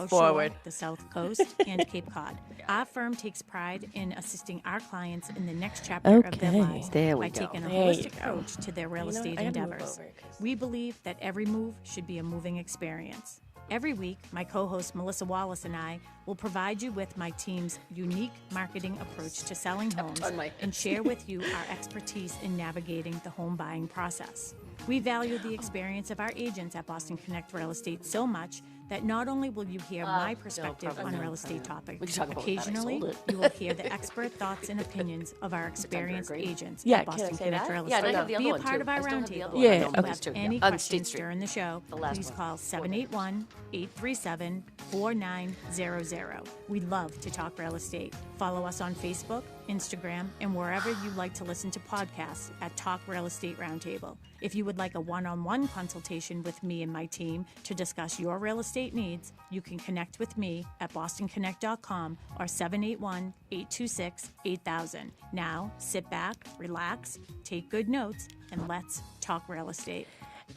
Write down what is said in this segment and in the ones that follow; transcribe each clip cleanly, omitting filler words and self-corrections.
Forward. Shore, the South Coast, and Cape Cod. Our firm takes pride in assisting our clients in the next chapter of their lives by taking a holistic approach to their real estate endeavors. We believe that every move should be a moving experience. Every week, my co-host Melissa Wallace and I will provide you with my team's unique marketing approach to selling homes and share with you our expertise in navigating the home buying process. We value the experience of our agents at Boston Connect Real Estate so much that not only will you hear my perspective on real estate topics, occasionally you will hear the expert thoughts and opinions of our experienced agents at Boston Connect Real Estate. Be a part of our roundtable. If you have any questions during the show, please call 781-837-4900. We love to talk real estate. Follow us on Facebook, Instagram, and wherever you like to listen to podcasts at Talk Real Estate Roundtable. If you would like a one-on-one consultation with me and my team to discuss your real estate needs, you can connect with me at bostonconnect.com or 781-826-8000. Now, sit back, relax, take good notes, and let's talk real estate.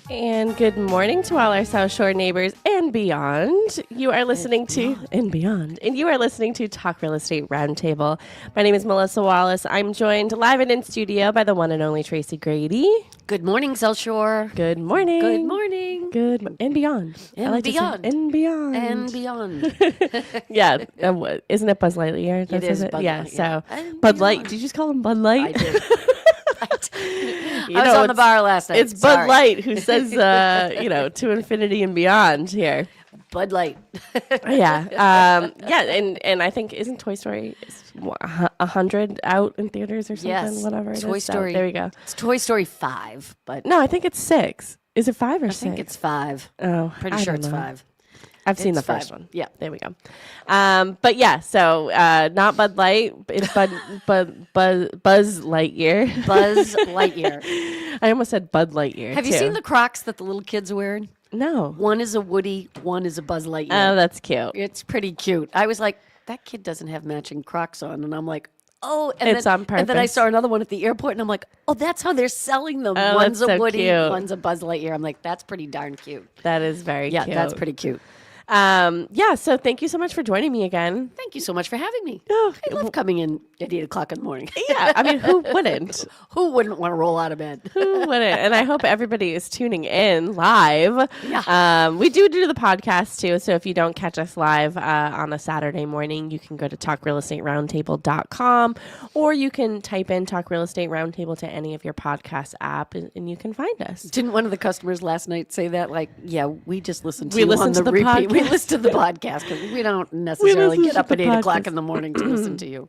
And good morning to all our South Shore neighbors and beyond. You are listening to you are listening to Talk Real Estate Roundtable. My name is Melissa Wallace. I'm joined live and in studio by the one and only Tracy Grady. Good morning, South Shore. Good morning. Good morning. Good and beyond. And beyond. And beyond. And beyond. Yeah. Isn't it Buzz Lightyear? It is Bud Yeah. Light, So and Bud Light. beyond. Did you just call him Bud Light? I did. I was know, on the bar last night. It's Bud Light who says, to infinity and beyond here. Bud Light. Yeah. And I think, isn't Toy Story 100 out in theaters or something? Yes. Whatever it is. Toy Story. So, there we go. It's Toy Story 5, but No, I think it's 6. Is it 5 or 6? I think it's 5. Oh, Pretty I sure don't it's know. 5. I've seen the It's first 5. one. Yeah. There we go. But yeah, so not Bud Light, it's Buzz Lightyear. Buzz Lightyear. I almost said Bud Lightyear. Have you seen the Crocs that the little kids are wearing? No. One is a Woody, one is a Buzz Lightyear. Oh, that's cute. It's pretty cute. I was like, that kid doesn't have matching Crocs on. And I'm like, oh. And It's on And then I purpose. saw another one at the airport, and I'm like, oh, that's how they're selling them. Oh, One's that's a so Woody, cute. one's a Buzz Lightyear. I'm like, that's pretty darn cute. That is very Yeah, cute. that's pretty cute. Yeah, so thank you so much for joining me again. Thank you so much for having me. Oh, I love coming in at 8 o'clock in the morning. Yeah, I mean, who wouldn't? Who wouldn't want to roll out of bed? Who wouldn't? And I hope everybody is tuning in live. Yeah. We do the podcast too. So if you don't catch us live on a Saturday morning, you can go to talkrealestateroundtable.com or you can type in Talk Real Estate Roundtable to any of your podcast app and you can find us. Didn't one of the customers last night say that? Like, yeah, we just listened to We you listen on to the the repeat. podcast. We listen to the podcast because we don't necessarily listen get to up the at 8 o'clock podcast. in the morning to listen to you.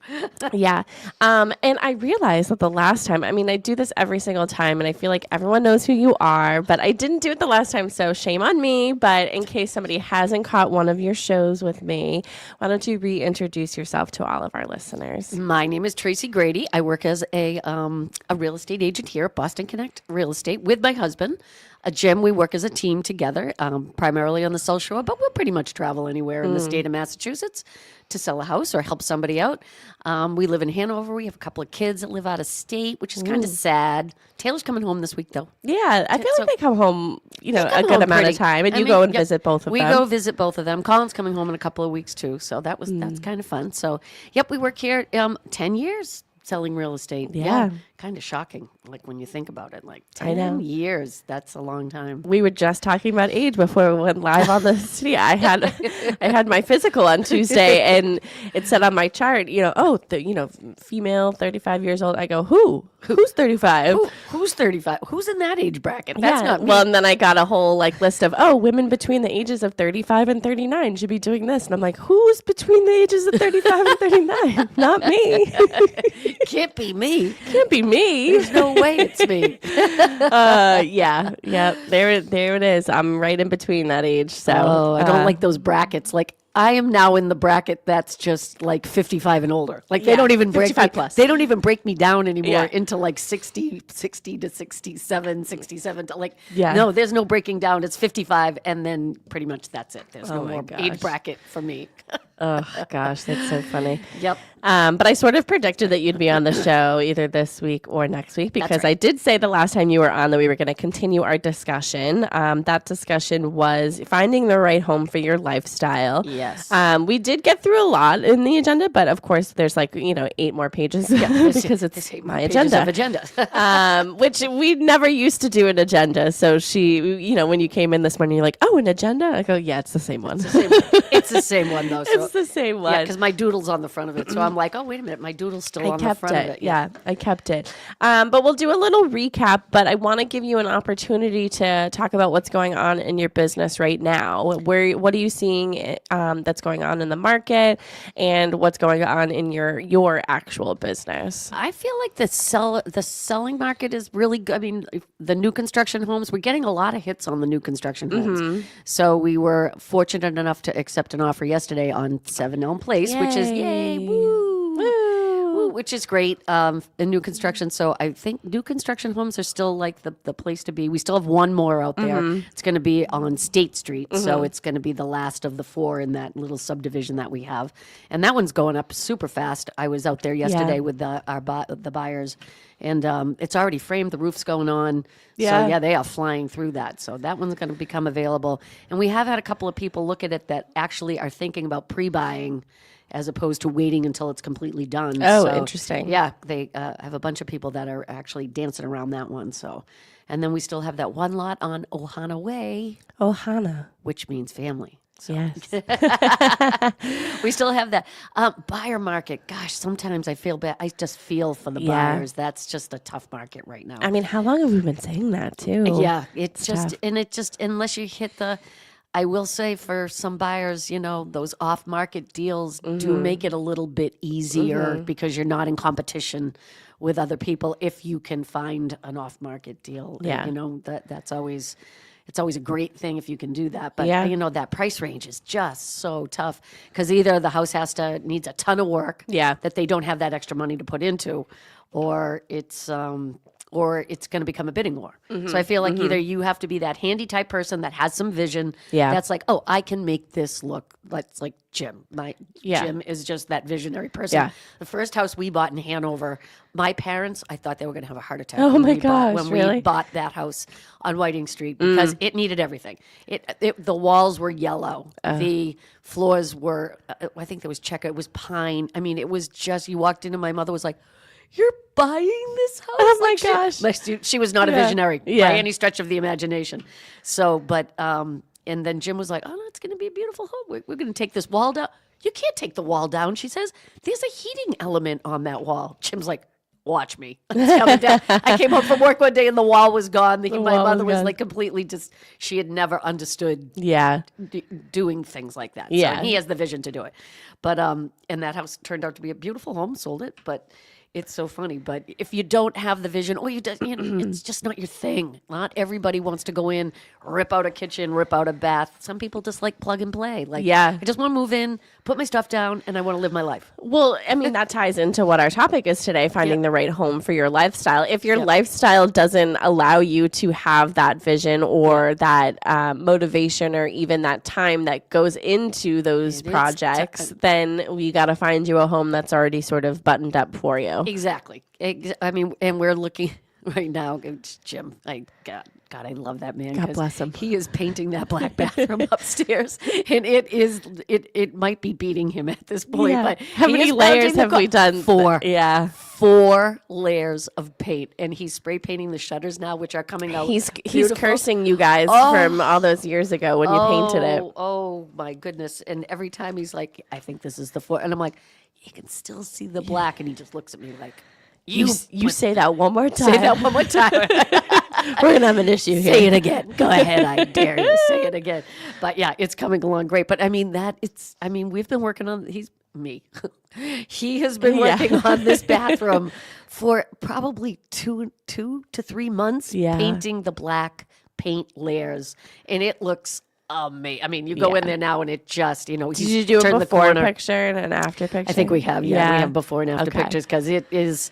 Yeah. And I realized that the last time, I mean, I do this every single time and I feel like everyone knows who you are, but I didn't do it the last time. So shame on me. But in case somebody hasn't caught one of your shows with me, why don't you reintroduce yourself to all of our listeners? My name is Tracy Grady. I work as a real estate agent here at Boston Connect Real Estate with my husband. Jim, we work as a team together, primarily on the South Shore, but we'll pretty much travel anywhere in the state of Massachusetts to sell a house or help somebody out. We live in Hanover. We have a couple of kids that live out of state, which is kind of sad. Taylor's coming home this week, though. Yeah, I feel So- like they come home, a come good home amount pretty- of time, and I you mean, go and yep, visit both of we them. go visit both of them. Colin's coming home in a couple of weeks, too, so that's kind of fun. So, yep, we work here 10 years selling real estate. Yeah. Kind of shocking, like when you think about it. Like I know. 10 years, that's a long time. We were just talking about age before we went live on the city. I had my physical on Tuesday, and it said on my chart, female, 35 years old. I go, who's 35? Who's 35? Who's in that age bracket? That's not me. Well, and then I got a whole list of women between the ages of 35 and 39 should be doing this, and I'm like, who's between the ages of 35 and 39? Not me. Can't be me. Can't be me. There's no way it's me. Yeah. There it is. I'm right in between that age. So I don't like those brackets. Like, I am now in the bracket that's just like 55 and older. Like they Yeah, don't even break 55 me, plus. They don't even break me down anymore Yeah. into like 60 to 67 to like, Yeah. no, there's no breaking down. It's 55 and then pretty much that's it. There's no my more gosh. age bracket for me. Oh, gosh, that's so funny. Yep. But I sort of predicted that you'd be on the show either this week or next week because I did say the last time you were on that we were going to continue our discussion. That discussion was finding the right home for your lifestyle. Yes. We did get through a lot in the agenda, but of course there's 8 more pages because it's my agenda. Which we never used to do an agenda. So she, when you came in this morning, you're like, oh, an agenda? I go, yeah, it's the same one. It's the same one, though. So. It's the same one. Yeah, because my doodle's on the front of it. So I'm like, oh, wait a minute. My doodle's still on the front of it. Yeah, I kept it. But we'll do a little recap, but I want to give you an opportunity to talk about what's going on in your business right now. What are you seeing that's going on in the market, and what's going on in your actual business? I feel like the selling market is really good. I mean, the new construction homes, we're getting a lot of hits on the new construction homes. So we were fortunate enough to accept an offer yesterday on 7 Elm Place, which is yay, woo, which is great in new construction. So I think new construction homes are still like the place to be. We still have one more out there. It's going to be on State Street. So it's going to be the last of the 4 in that little subdivision that we have. And that one's going up super fast. I was out there yesterday with the buyers, and it's already framed. The roof's going on. Yeah. So, yeah, they are flying through that. So that one's going to become available. And we have had a couple of people look at it that actually are thinking about pre-buying as opposed to waiting until it's completely done. Oh, so, interesting. Yeah, they have a bunch of people that are actually dancing around that one. So, and then we still have that one lot on Ohana Way. Ohana. Which means family. So. Yes. We still have that buyer market. Gosh, sometimes I feel bad. I just feel for the buyers. That's just a tough market right now. I mean, how long have we been saying that too? Yeah, it's just, and it just, unless you hit I will say for some buyers, those off-market deals do make it a little bit easier because you're not in competition with other people if you can find an off-market deal. Yeah. And, that's always... It's always a great thing if you can do that. But, that price range is just so tough because either the house needs a ton of work that they don't have that extra money to put into, or it's going to become a bidding war. So I feel like either you have to be that handy type person that has some vision. Yeah. That's like, oh, I can make this look like Jim. Jim is just that visionary person. Yeah. The first house we bought in Hanover, my parents, I thought they were going to have a heart attack. Oh my gosh, gosh, when we bought that house on Whiting Street because it needed everything. The walls were yellow. The floors were, I think there was checker. It was pine. I mean, it was just, you walked in and my mother was like, "You're buying this house?" Oh my gosh. She was not a visionary by any stretch of the imagination. So, but, and then Jim was like, "Oh, no, it's going to be a beautiful home. We're going to take this wall down." "You can't take the wall down," she says. "There's a heating element on that wall." Jim's like, "Watch me." It's coming down. I came home from work one day and the wall was gone. My mother was like completely just, she had never understood doing things like that. Yeah. So he has the vision to do it. But, and that house turned out to be a beautiful home, sold it, but it's so funny. But if you don't have the vision, or it's just not your thing. Not everybody wants to go in, rip out a kitchen, rip out a bath. Some people just like plug and play. I just want to move in, put my stuff down, and I want to live my life. Well, I mean, that ties into what our topic is today, finding the right home for your lifestyle. If your lifestyle doesn't allow you to have that vision or that motivation or even that time that goes into those projects, then we got to find you a home that's already sort of buttoned up for you. Exactly. I mean, and we're looking right now. Jim, God, I love that man. God bless him. He is painting that black bathroom upstairs, and it might be beating him at this point. Yeah. But how many layers have we done? 4. Yeah. 4 layers of paint, and he's spray painting the shutters now, which are coming out. He's beautiful. cursing you guys from all those years ago when you painted it. Oh my goodness! And every time he's like, "I think this is the 4," and I'm like, "You can still see the black," and he just looks at me like, You say that one more time. Say that one more time. We're gonna have an issue here. Say it again. Go ahead. I dare you. Say it again. But yeah, it's coming along great. But I mean, we've been working on. He has been working on this bathroom for probably 2 to 3 months, painting the black paint layers, and it looks amazing. I mean, you go in there now, and it just, Did you do a before picture and an after picture? I think we have. Yeah, we have before and after pictures because it is.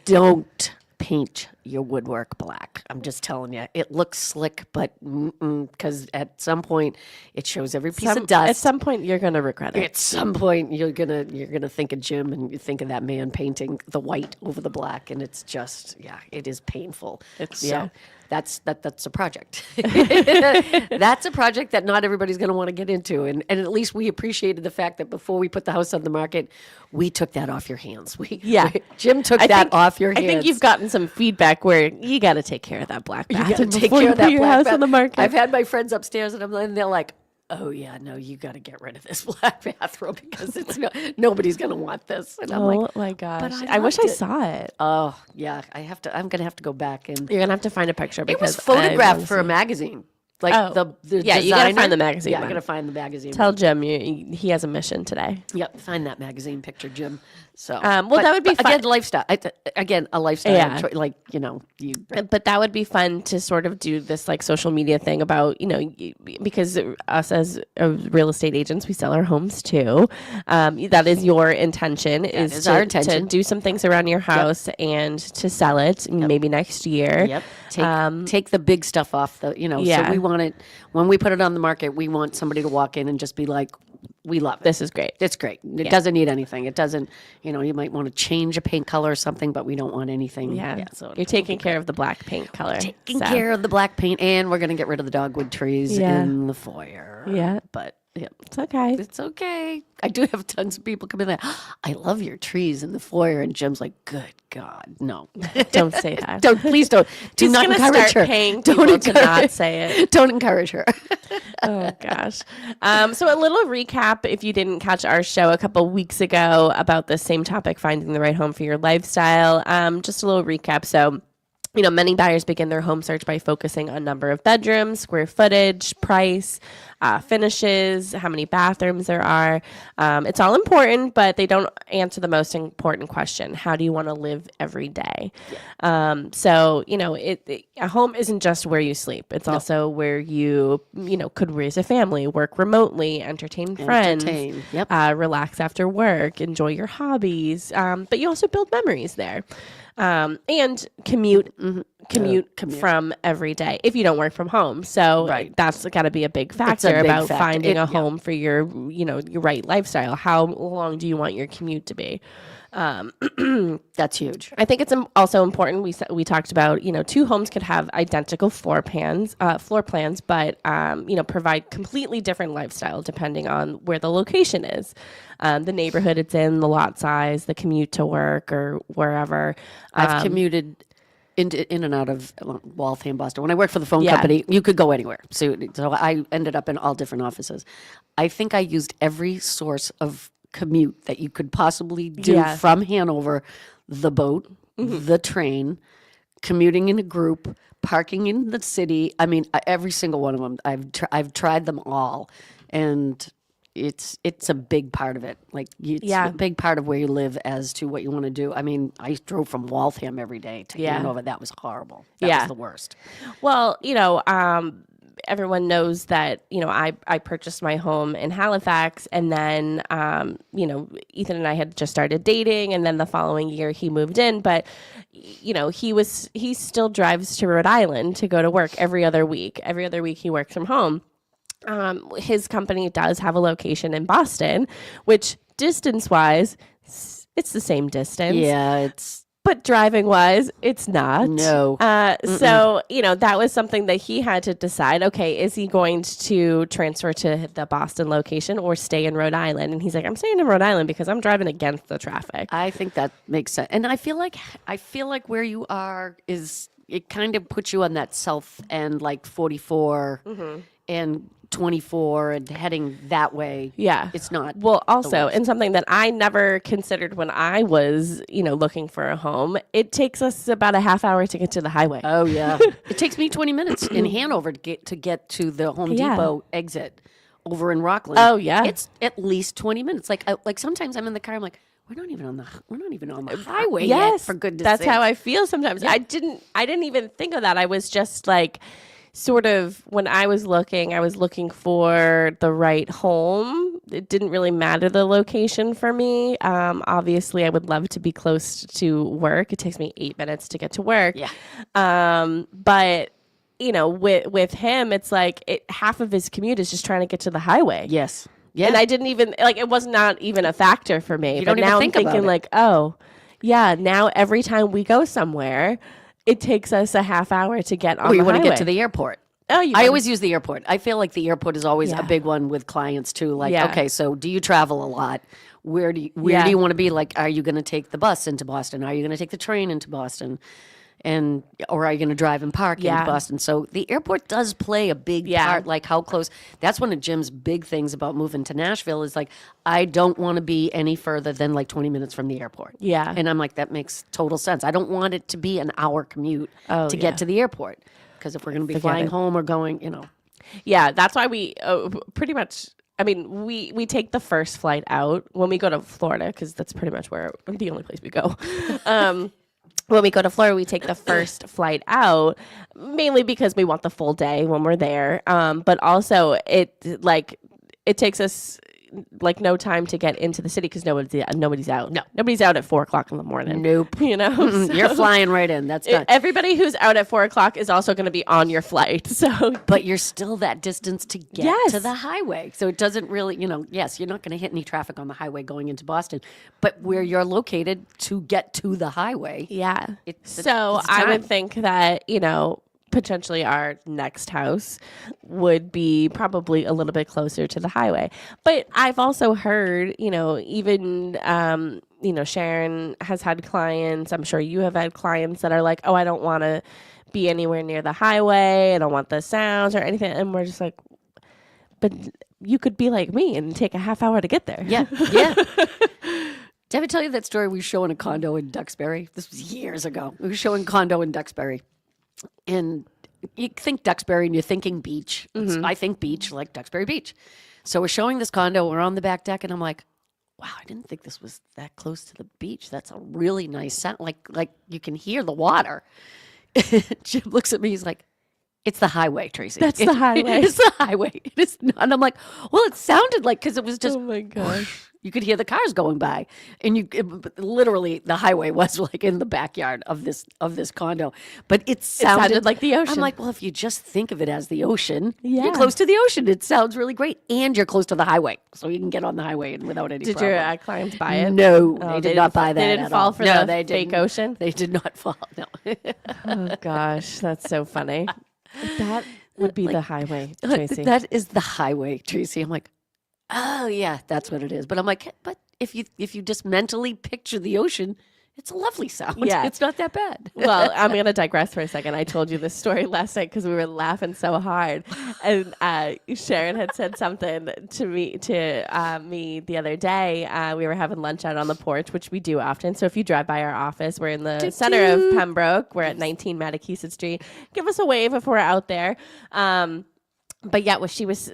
Don't paint your woodwork black. I'm just telling you, it looks slick, but because at some point it shows every piece of dust. At some point, you're gonna regret it. At some point, you're gonna think of Jim, and you think of that man painting the white over the black, and it's just, it is painful. that's a project. That's a project that not everybody's going to want to get into. And at least we appreciated the fact that before we put the house on the market, we took that off your hands. Jim took that off your hands. I think you've gotten some feedback where you got to take care of that black bathroom take before care you of put that your black house bath. on the market. I've had my friends upstairs and they're like, oh yeah, no, you got to get rid of this black bathroom because nobody's going to want this. And I'm like, my gosh. but I wish I loved it. saw it. Oh yeah, I'm going to have to go back and You're going to have to find a picture it because was photographed for a magazine. Like the yeah, designer. you got to find the magazine. Yeah, I one. got to find the magazine. Tell Jim he has a mission today. Yep, find that magazine picture, Jim. So, that would be fun. Again, lifestyle. Again, a lifestyle. Yeah. Like, you know, But that would be fun to sort of do this like social media thing about, you know, because us as real estate agents, we sell our homes too. That is your intention is our intention. to do some things around your house and to sell it maybe next year. Yep. Take the big stuff off the, you know, so we want it, when we put it on the market, we want somebody to walk in and just be like, we love it. This is great. It's great. It doesn't need anything. It doesn't, you know, you might want to change a paint color or something, but we don't want anything. Yeah. So you're taking care of the black paint color. Taking care of the black paint, and we're going to get rid of the dogwood trees in the foyer. Yeah. But it's okay. It's okay. I do have tons of people come in there. I love your trees in the foyer, and Jim's like, "Good God, no! Don't say that. Please don't. Do He's not gonna encourage start her. paying people to not say it. Don't encourage her." Oh gosh. So a little recap if you didn't catch our show a couple weeks ago about the same topic, finding the right home for your lifestyle. Just a little recap. So, you know, many buyers begin their home search by focusing on number of bedrooms, square footage, price, finishes, how many bathrooms there are. It's all important, but they don't answer the most important question. How do you want to live every day? So, you know, a home isn't just where you sleep. It's also where you know, could raise a family, work remotely, entertain friends, relax after work, enjoy your hobbies. But you also build memories there. And commute from every day if you don't work from home. So that's got to be a big factor about finding a home for your, you know, your right lifestyle. How long do you want your commute to be? That's huge. I think it's also important. We talked about, you know, two homes could have identical floor plans, but you know, provide completely different lifestyle depending on where the location is, the neighborhood it's in, the lot size, the commute to work or wherever. I've commuted in and out of Waltham, Boston. When I worked for the phone company, you could go anywhere. So I ended up in all different offices. I think I used every source of commute that you could possibly do from Hanover, the boat, the train, commuting in a group, parking in the city. I mean, every single one of them. I've tried them all, and it's a big part of it. Like it's a big part of where you live as to what you want to do. I mean, I drove from Waltham every day to Hanover. That was horrible. That was the worst. Well, you know, everyone knows that, you know, I purchased my home in Halifax, and then, you know, Ethan and I had just started dating, and then the following year he moved in, but, you know, he still drives to Rhode Island to go to work every other week. Every other week he works from home. His company does have a location in Boston, which distance-wise, it's the same distance. Yeah, but driving-wise, it's not. No. So, you know, that was something that he had to decide, okay, is he going to transfer to the Boston location or stay in Rhode Island? And he's like, I'm staying in Rhode Island because I'm driving against the traffic. I think that makes sense. And I feel like where you are it kind of puts you on that south end, like 44 and 24 and heading that way. Yeah. It's not. Well, also, and something that I never considered when I was, you know, looking for a home, it takes us about a half hour to get to the highway. Oh, yeah. It takes me 20 minutes in Hanover to get to the Home Depot exit over in Rockland. Oh, yeah. It's at least 20 minutes. Like sometimes I'm in the car, I'm like, we're not even on the highway yet, for goodness That's sakes. how I feel sometimes. Yeah. I didn't even think of that. I was just like, sort of, when I was looking for the right home. It didn't really matter the location for me. Obviously, I would love to be close to work. It takes me 8 minutes to get to work. Yeah. But you know, with him, it's like half of his commute is just trying to get to the highway. Yes. Yeah. And I didn't even it was not even a factor for me. You but don't even now think I'm thinking about it. like, oh, yeah. Now every time we go somewhere, it takes us a half hour to get on you the want to highway. get to the airport. Oh, I always use the airport. I feel like the airport is always Yeah. a big one with clients too. Like, Yeah. okay, so do you travel a lot? Where do you want to be? Like, are you going to take the bus into Boston? Are you going to take the train into Boston? Or are you going to drive and park into Boston? So the airport does play a big part, like how close. That's one of Jim's big things about moving to Nashville is like, I don't want to be any further than like 20 minutes from the airport. Yeah. And I'm like, that makes total sense. I don't want it to be an hour commute to get to the airport. Because if we're going to be flying home or going, Yeah, that's why we pretty much, I mean, we take the first flight out when we go to Florida, because that's pretty much the only place we go. When we go to Florida, we take the first flight out, mainly because we want the full day when we're there. But also it takes us like no time to get into the city because nobody's out. No, nobody's out at 4:00 in the morning. Nope. So You're flying right in. That's done. Everybody who's out at 4:00 is also going to be on your flight. So, but you're still that distance to get to the highway. So it doesn't really, yes, you're not going to hit any traffic on the highway going into Boston, but where you're located to get to the highway. Yeah. It's I would think that, potentially our next house would be probably a little bit closer to the highway. But I've also heard, even, Sharon has had clients. I'm sure you have had clients that are like, oh, I don't want to be anywhere near the highway. I don't want the sounds or anything. And we're just like, but you could be like me and take a half hour to get there. Yeah. Yeah. Did I ever tell you that story? We were showing a condo in Duxbury. This was years ago. We were showing condo in Duxbury. And you think Duxbury and you're thinking beach. I think beach, like Duxbury Beach. So we're showing this condo. We're on the back deck. And I'm like, wow, I didn't think this was that close to the beach. That's a really nice sound. Like you can hear the water. Jim looks at me. He's like, it's the highway, Tracy. That's the highway. It's the highway. It is not. And I'm like, well, it sounded like, because it was just. Oh, my gosh. You could hear the cars going by, and literally the highway was like in the backyard of this condo. But it sounded like the ocean. I'm like, well, if you just think of it as the ocean, Yeah. you're close to the ocean. It sounds really great, and you're close to the highway, so you can get on the highway and without any Did problem. your clients buy it? No, Oh, they did not buy that. They didn't at fall all. for no, the they fake didn't. ocean? They did not fall. No. Oh, gosh. That's so funny. That would be the highway, Tracy. That is the highway, Tracy. I'm like, oh yeah, that's what it is. But I'm like, but if you just mentally picture the ocean, it's a lovely sound. Yeah. It's not that bad. Well, I'm going to digress for a second. I told you this story last night because we were laughing so hard. And Sharon had said something to me the other day. We were having lunch out on the porch, which we do often. So if you drive by our office, we're in the center of Pembroke. We're at 19 Matakeesit Street. Give us a wave if we're out there. But yeah, she was,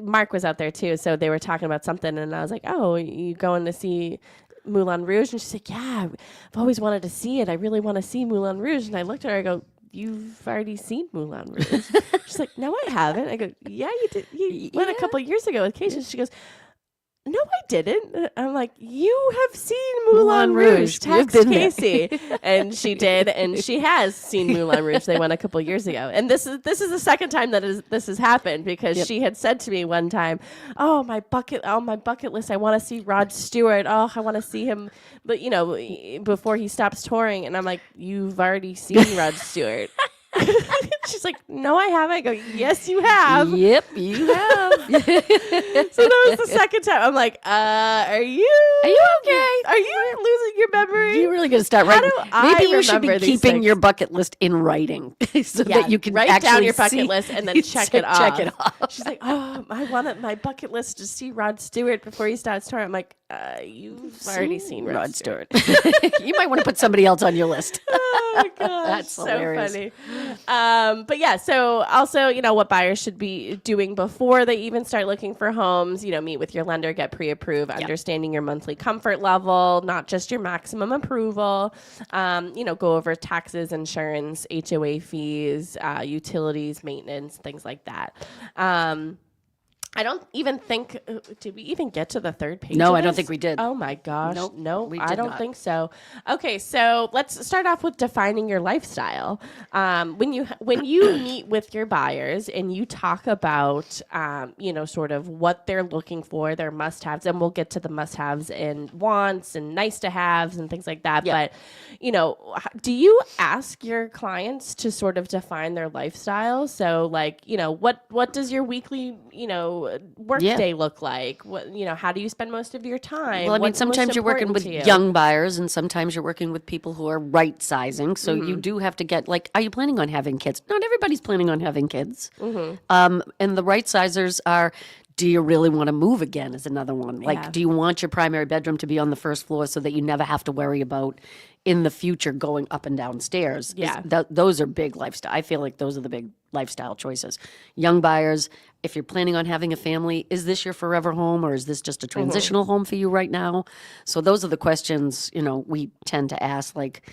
Mark was out there too. So they were talking about something. And I was like, oh, you going to see Moulin Rouge? And she's like, yeah, I've always wanted to see it. I really want to see Moulin Rouge. And I looked at her, I go, you've already seen Moulin Rouge. She's like, no, I haven't. I go, yeah, you did. You went a couple years ago with Keisha. She goes, no, I didn't. I'm like, you have seen Moulin Rouge. Text Casey. And she did, and she has seen Moulin Rouge. They went a couple years ago. And this is the second time that this has happened because she had said to me one time, on my bucket list, I want to see Rod Stewart. Oh, I want to see him, but before he stops touring. And I'm like, you've already seen Rod Stewart. She's like, no, I haven't. I go, yes, you have. Yep, you have. So that was the second time. I'm like, are you okay? Are you losing your memory? You're really going to start writing. Maybe you should be keeping your bucket list in writing so that you can write actually down your bucket list and then check it off. Check it off. She's like, oh, I wanted my bucket list to see Rod Stewart before he starts touring. I'm like, you've already seen Rod Stewart. You might want to put somebody else on your list. Oh gosh, that's so hilarious. Funny. But yeah, so also, what buyers should be doing before they even start looking for homes, meet with your lender, get pre-approved, understanding your monthly comfort level, not just your maximum approval, go over taxes, insurance, HOA fees, utilities, maintenance, things like that. I don't even think, did we even get to the third page? No, of I don't this? think we did. Oh my gosh. Nope, No, we I did don't not. think so. Okay, so let's start off with defining your lifestyle. When you meet with your buyers and you talk about, sort of what they're looking for, their must-haves, and we'll get to the must-haves and wants and nice-to-haves and things like that. Yep. But, do you ask your clients to sort of define their lifestyle? So, like, what does your weekly, work day look like? What, how do you spend most of your time? Well, I mean, What's most sometimes you're working with important to you? young buyers, and sometimes you're working with people who are right sizing. So you do have to get, like, are you planning on having kids? Not everybody's planning on having kids. And the right sizers are, do you really want to move again is another one. Like, do you want your primary bedroom to be on the first floor so that you never have to worry about in the future going up and down stairs? Yeah. Those are big lifestyle. I feel like those are the big lifestyle choices. Young buyers, if you're planning on having a family, is this your forever home or is this just a transitional home for you right now? So those are the questions, we tend to ask, like,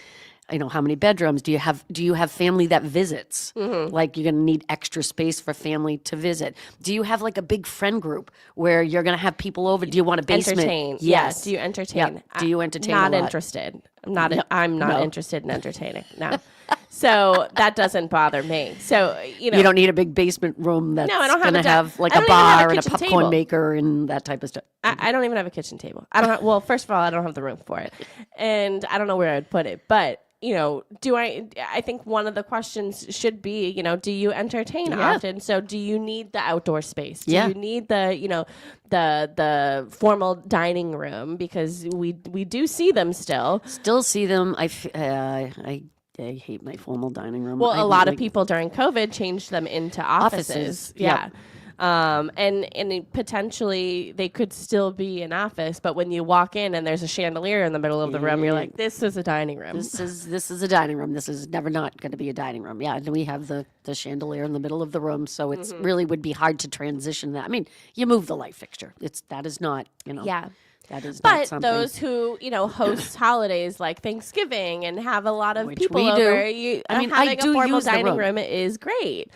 how many bedrooms do you have? Do you have family that visits? Like, you're going to need extra space for family to visit. Do you have like a big friend group where you're going to have people over? Do you want a basement? Entertain. Yes. Do you entertain? Yep. Do you entertain? Not a lot? interested. I'm not interested in entertaining. No. So that doesn't bother me. So, You don't need a big basement room that's I don't have going to have like I a don't even have bar and a kitchen popcorn table. maker and that type of stuff. I don't even have a kitchen table. I don't have, well, first of all, I don't have the room for it. And I don't know where I'd put it. But, I think one of the questions should be, do you entertain often? So do you need the outdoor space? Do you need the, the formal dining room? Because we do see them still. Still see them. I hate my formal dining room. Well, a lot of people during COVID changed them into offices. Yeah. Yep. And potentially they could still be an office, but when you walk in and there's a chandelier in the middle of the room, you're like, this is a dining room. This is a dining room. This is never not going to be a dining room. Yeah, and we have the chandelier in the middle of the room, so it's really would be hard to transition that. I mean, you move the light fixture. That is not, Yeah. That is not But something. those who, host holidays like Thanksgiving and have a lot of Which people we do. over, I having do a formal use the dining room. room is great.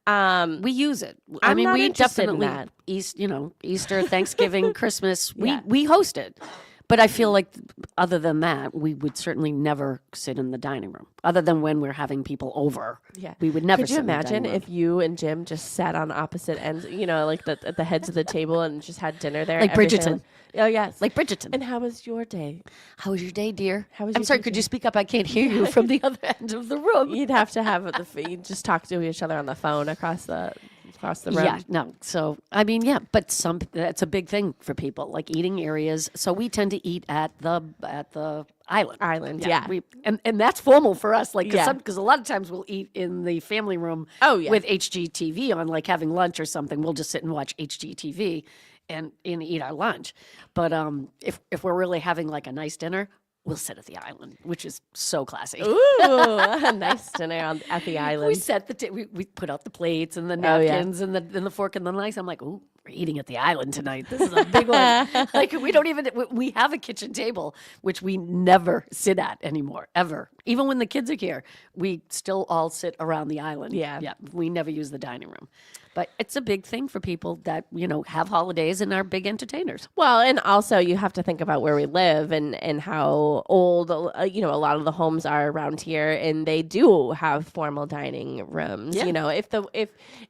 We use it. I'm not we interested in definitely that. Easter, Thanksgiving, Christmas. Yeah. We host it. But I feel like other than that, we would certainly never sit in the dining room. Other than when we're having people over. Yeah. We would never Could you sit in the imagine dining room. if you and Jim just sat on opposite ends, like at the heads of the table and just had dinner there? Like every Bridgerton. single- Oh, yes. Like Bridgerton. And how was your day? How was your day, dear? How was I'm your sorry, day, could Jim? you speak up? I can't hear you from the other end of the room. You'd have to have you'd just talk to each other on the phone across the room. Yeah, no. So, I mean, yeah, but that's a big thing for people, like eating areas. So we tend to eat at the island. Yeah. And that's formal for us, like, Yeah. because a lot of times we'll eat in the family room Oh, yeah. with HGTV on, like having lunch or something. We'll just sit and watch HGTV and eat our lunch. But if we're really having like a nice dinner, we'll sit at the island, which is so classy. Ooh, a nice dinner at the island. We set we put out the plates and the Oh, yeah. napkins and the fork and the knife. I'm like, ooh, we're eating at the island tonight. This is a big one. Like, we have a kitchen table, which we never sit at anymore, ever. Even when the kids are here, we still all sit around the island. Yeah. Yeah. We never use the dining room. But it's a big thing for people that, have holidays and are big entertainers. Well, and also you have to think about where we live and how old, a lot of the homes are around here, and they do have formal dining rooms. Yeah.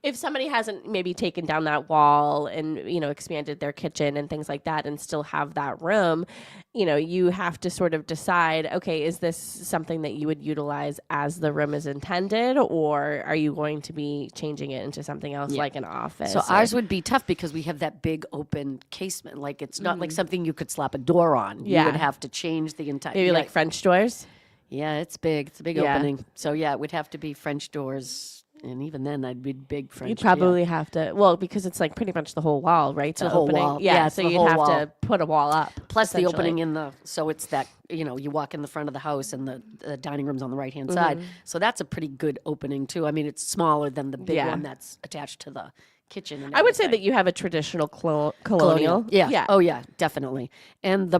If somebody hasn't maybe taken down that wall and, expanded their kitchen and things like that and still have that room, you have to sort of decide, okay, is this something that you would utilize as the room is intended, or are you going to be changing it into something else like an office? So ours would be tough because we have that big open casement. Like, it's not like something you could slap a door on. Yeah. You would have to change the entire... maybe like French doors. Yeah, it's big. It's a big Yeah. opening. So, yeah, it would have to be French doors. And even then, I'd be big French. You'd probably have to, because it's like pretty much the whole wall, right? the whole opening. wall. Yeah, Yeah, it's so the you'd whole have wall. to put a wall up. Plus the essentially. opening so it's that, you walk in the front of the house and the dining room's on the right-hand Mm-hmm. side. So that's a pretty good opening, too. I mean, it's smaller than the big Yeah. one that's attached to the kitchen. And I would say everything. that you have a traditional colonial. Yeah. Yeah. Oh, yeah, definitely. And the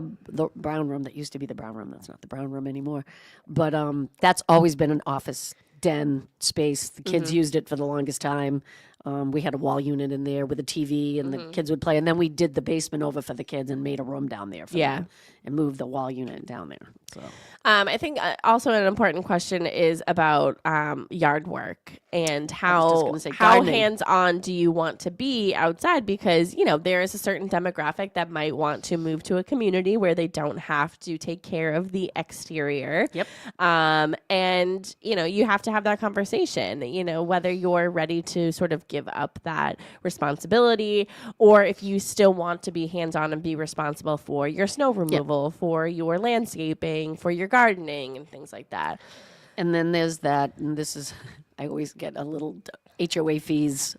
brown room that used to be the brown room, that's not the brown room anymore. But that's always been an office den space. The kids used it for the longest time. We had a wall unit in there with a TV, and the kids would play. And then we did the basement over for the kids and made a room down there for them and moved the wall unit down there. So I think also an important question is about yard work and how hands-on do you want to be outside? Because, there is a certain demographic that might want to move to a community where they don't have to take care of the exterior. Yep. And, you have to have that conversation, whether you're ready to sort of give up that responsibility or if you still want to be hands-on and be responsible for your snow removal, for your landscaping, for your gardening and things like that. And then there's that, and this is, I always get a little HOA fees,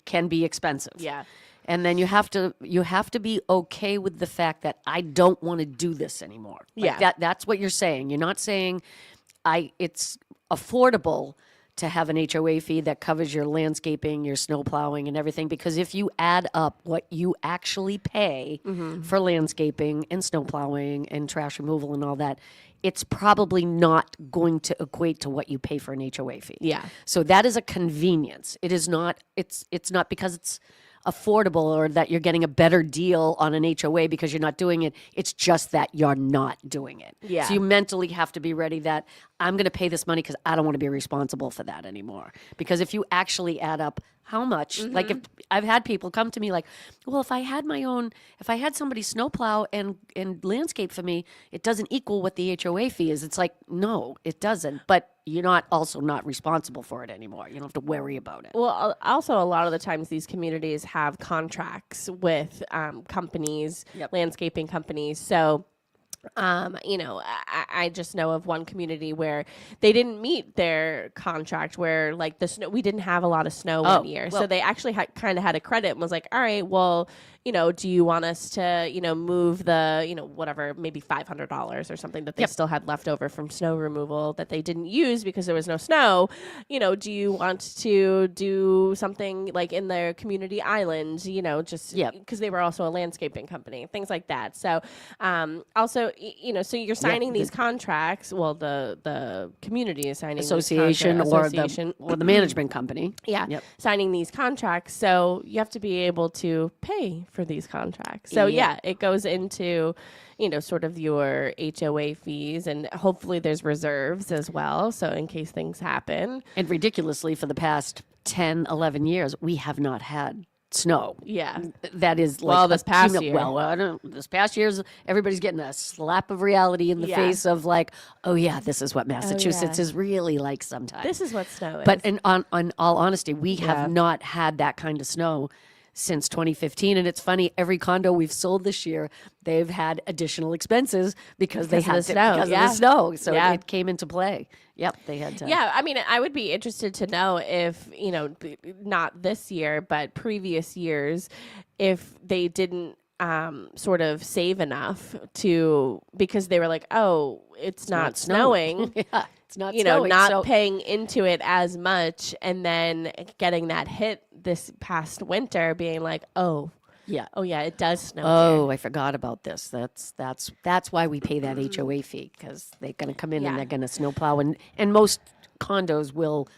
can be expensive. Yeah. And then you have to be okay with the fact that I don't want to do this anymore. That's what you're saying. You're not saying it's affordable to have an HOA fee that covers your landscaping, your snow plowing, and everything. Because if you add up what you actually pay for landscaping and snow plowing and trash removal and all that, it's probably not going to equate to what you pay for an HOA fee. Yeah. So that is a convenience. It is not. It's not because it's affordable or that you're getting a better deal on an HOA because you're not doing it. It's just that you're not doing it. Yeah. So you mentally have to be ready that I'm going to pay this money because I don't want to be responsible for that anymore. Because if you actually add up how much, like if I've had people come to me like, well, if I had somebody snowplow and landscape for me, it doesn't equal what the HOA fee is. It's like, no, it doesn't. But you're not responsible for it anymore. You don't have to worry about it. Well, also a lot of the times these communities have contracts with companies, landscaping companies. So, I just know of one community where they didn't meet their contract where like we didn't have a lot of snow one year. So they actually kind of had a credit and was like, all right, well, do you want us to, move the, whatever, maybe $500 or something that they still had left over from snow removal that they didn't use because there was no snow? Do you want to do something like in their community island, just because they were also a landscaping company, things like that. So also, so you're signing these contracts. Well, the community is signing association or the management company. Yeah. Yep. Signing these contracts. So you have to be able to pay for these contracts. So it goes into, sort of your HOA fees, and hopefully there's reserves as well. So in case things happen. And ridiculously, for the past 10, 11 years, we have not had snow. Yeah. That is like this past year. This past year's everybody's getting a slap of reality in the face of like, oh yeah, this is what Massachusetts is really like sometimes. This is what snow is. But on all honesty, we have not had that kind of snow since 2015. And it's funny, every condo we've sold this year, they've had additional expenses because they had because of the snow. So it came into play. Yep, they had to. Yeah, I mean, I would be interested to know if, not this year, but previous years, if they didn't sort of save enough because they were like, oh, it's not snowing. Yeah, it's not snowing. Not paying into it as much, and then getting that hit this past winter being like, oh, it does snow. Oh, I forgot about this. That's why we pay that HOA fee, because they're going to come in and they're going to snowplow, and most condos will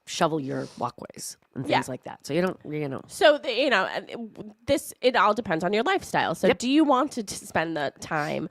shovel your walkways and things like that. So you don't. So it all depends on your lifestyle. So do you want to spend the time,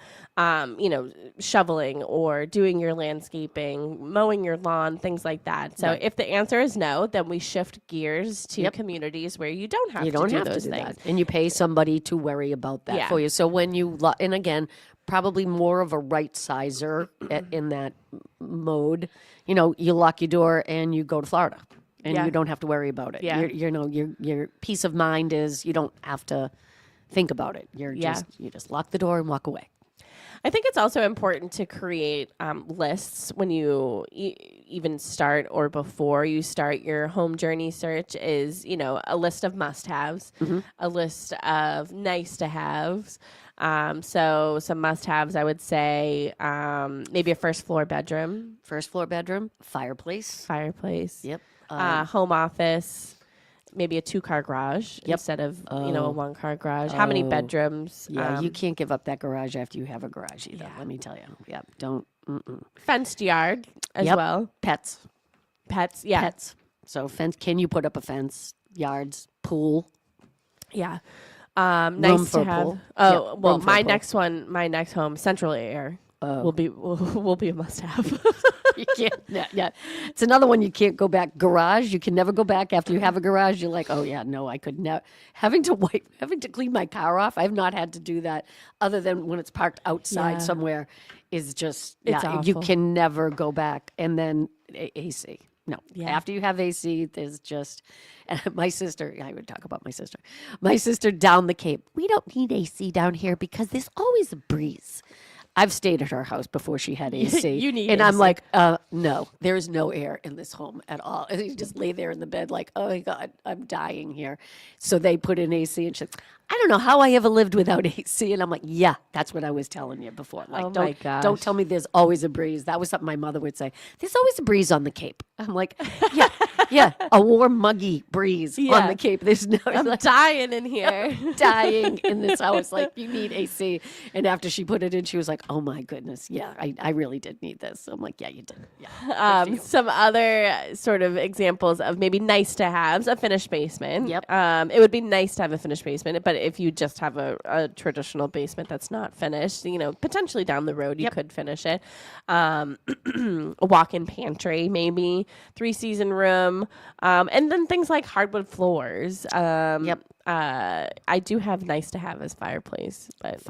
shoveling or doing your landscaping, mowing your lawn, things like that? So if the answer is no, then we shift gears to communities where you don't have to do those things, and you pay somebody to worry about that for you. So when and again, probably more of a right sizer in that mode. You lock your door and you go to Florida, and you don't have to worry about it. Yeah. Your peace of mind is you don't have to think about it. You just lock the door and walk away. I think it's also important to create lists when you even start or before you start your home journey search. Is a list of must-haves, a list of nice-to-haves. So some must-haves, I would say, maybe a first floor bedroom, fireplace. Yep. Home office, maybe a 2-car garage instead of a 1-car garage. How many bedrooms? Yeah, you can't give up that garage after you have a garage either. Let me tell you. Don't. Fenced yard as well. Pets. Yeah. Pets. So fence, can you put up a fence? Yards, pool. Yeah. Room Nice for to a have. pool. Oh, Yeah, well, room for a pool. my next home, central air, will be a must have. You can't. Yeah. It's another one you can't go back. Garage, you can never go back after you have a garage. You're like, oh yeah, no, I could never. Having to clean my car off. I've not had to do that other than when it's parked outside somewhere. Is just It's you awful. can never go back. And then AC. No, Yeah. after you have AC, there's just. And my sister, I would talk about my sister. My sister down the Cape. We don't need AC down here because there's always a breeze. I've stayed at her house before she had AC. You need and I'm AC. like, no, there is no air in this home at all. And you just lay there in the bed like, oh my God, I'm dying here. So they put in AC and she's I don't know how I ever lived without AC. And I'm like, yeah, that's what I was telling you before. Like, Oh my gosh. don't tell me there's always a breeze. That was something my mother would say. There's always a breeze on the Cape. I'm like, yeah, a warm, muggy breeze on Yeah. the Cape. There's no I'm dying in here. dying in this house. Like, you need AC. And after she put it in, she was like, oh my goodness. Yeah, I really did need this. So I'm like, yeah, you did. Yeah. Some other sort of examples of maybe nice to haves, a finished basement. Yep. It would be nice to have a finished basement, but if you just have a traditional basement that's not finished, potentially down the road you could finish it. A walk-in pantry, maybe 3-season room, and then things like hardwood floors. I do have nice to have as fireplace, but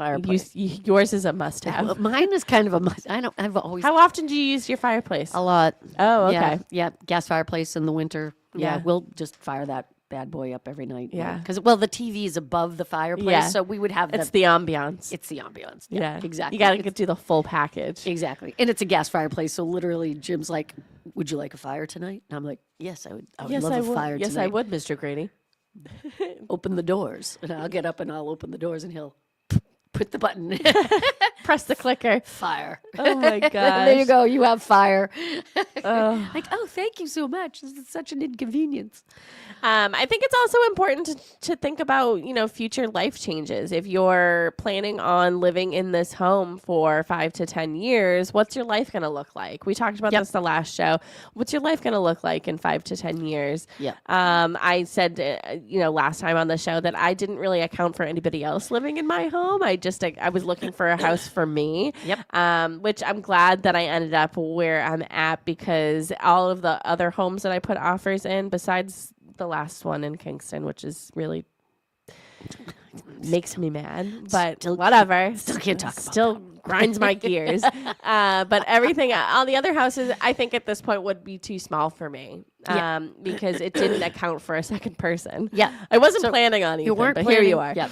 yours is a must have. Mine is kind of a must. I've always. How often do you use your fireplace? A lot. Oh, okay. Yeah. Gas fireplace in the winter. Yeah. Yeah. We'll just fire that bad boy up every night. Yeah. Because, the TV is above the fireplace. Yeah. So we would have It's the ambiance. It's the ambiance. Yeah, Exactly. You got to do the full package. Exactly. And it's a gas fireplace. So literally, Jim's like, would you like a fire tonight? And I'm like, yes, I would. I would love a fire Yes, tonight. I would, Mr. Grady. Open the doors. And I'll get up and I'll open the doors and he'll put the button. Press the clicker. Fire. Oh my gosh. There you go. You have fire. Like, oh, thank you so much. This is such an inconvenience. I think it's also important to think about, future life changes. If you're planning on living in this home for 5 to 10 years, what's your life going to look like? We talked about this the last show. What's your life going to look like in 5 to 10 years? Yeah. I said, last time on the show that I didn't really account for anybody else living in my home. I was looking for a house for me. Yep. Which I'm glad that I ended up where I'm at, because all of the other homes that I put offers in, besides the last one in Kingston, which is really makes me mad, but whatever. Still can't talk about Still grinds my gears. But everything, all the other houses, I think at this point would be too small for me. Because it didn't account for a second person. Yeah. I wasn't planning on either, weren't but planning, here you are. yeah.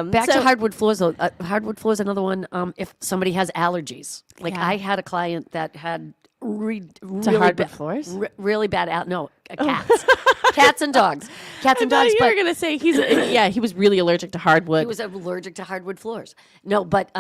Back To hardwood floors, though. Hardwood floors, another one. If somebody has allergies, like Yeah. I had a client that had really hardwood floors? really bad cats, cats and dogs, cats and dogs. You But were gonna say he was really allergic to hardwood. he was allergic to hardwood floors. No, but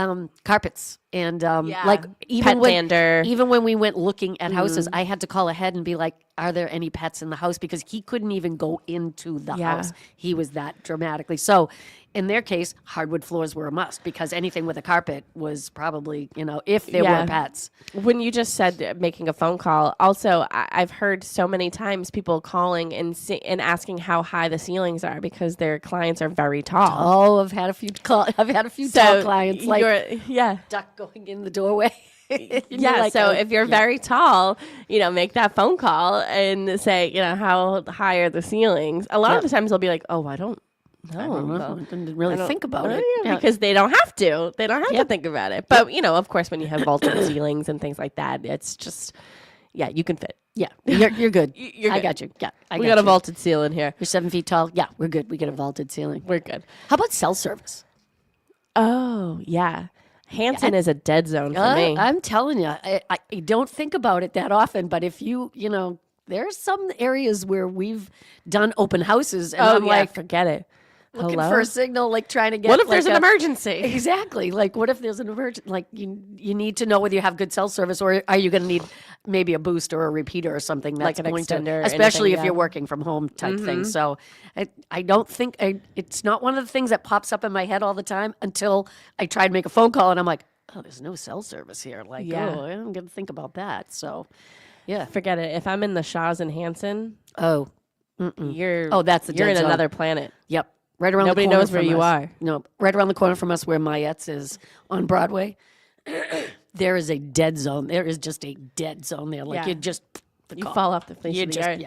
carpets and Yeah. like Petlander. even when we went looking at houses, I had to call ahead and be like, "Are there any pets in the house?" Because he couldn't even go into the house. He was that dramatically so. In their case, hardwood floors were a must because anything with a carpet was probably, if there were pets. When you just said making a phone call, also I've heard so many times people calling and asking how high the ceilings are because their clients are very tall. Oh, I've had a few tall clients like duck going in the doorway. If you're very tall, make that phone call and say, how high are the ceilings? A lot of the times they'll be like, oh, I don't know. I didn't really think about it. Because they don't have to. They don't have to think about it. But, of course, when you have vaulted ceilings and things like that, it's just, you can fit. Yeah, you're good. You're I good. got you. Yeah, We got a vaulted ceiling here. You're 7 feet tall. Yeah, we're good. We get a vaulted ceiling. We're good. How about cell service? Oh, yeah. Hanson is a dead zone for me. I'm telling you, I don't think about it that often. But if there are some areas where we've done open houses, and I'm like, forget it. looking for a signal, like trying to get. What if there's an emergency? Exactly. Like, what if there's an emergency? Like, you need to know whether you have good cell service, or are you going to need maybe a boost or a repeater or something that's like an going extender, to, especially anything, if you're working from home type thing. So, I don't think it's not one of the things that pops up in my head all the time until I try to make a phone call and I'm like, oh, there's no cell service here. Like, oh, I'm going to think about that. So. Yeah. Forget it. If I'm in the Shaws and Hanson, Oh. That's the you're dead in zone. another planet. Yep. Right around Nobody the corner knows where from you us. are. No, right around the corner from us where Mayette's is on Broadway. There is a dead zone. There is just a dead zone there. Like Yeah. You fall off the face of the earth.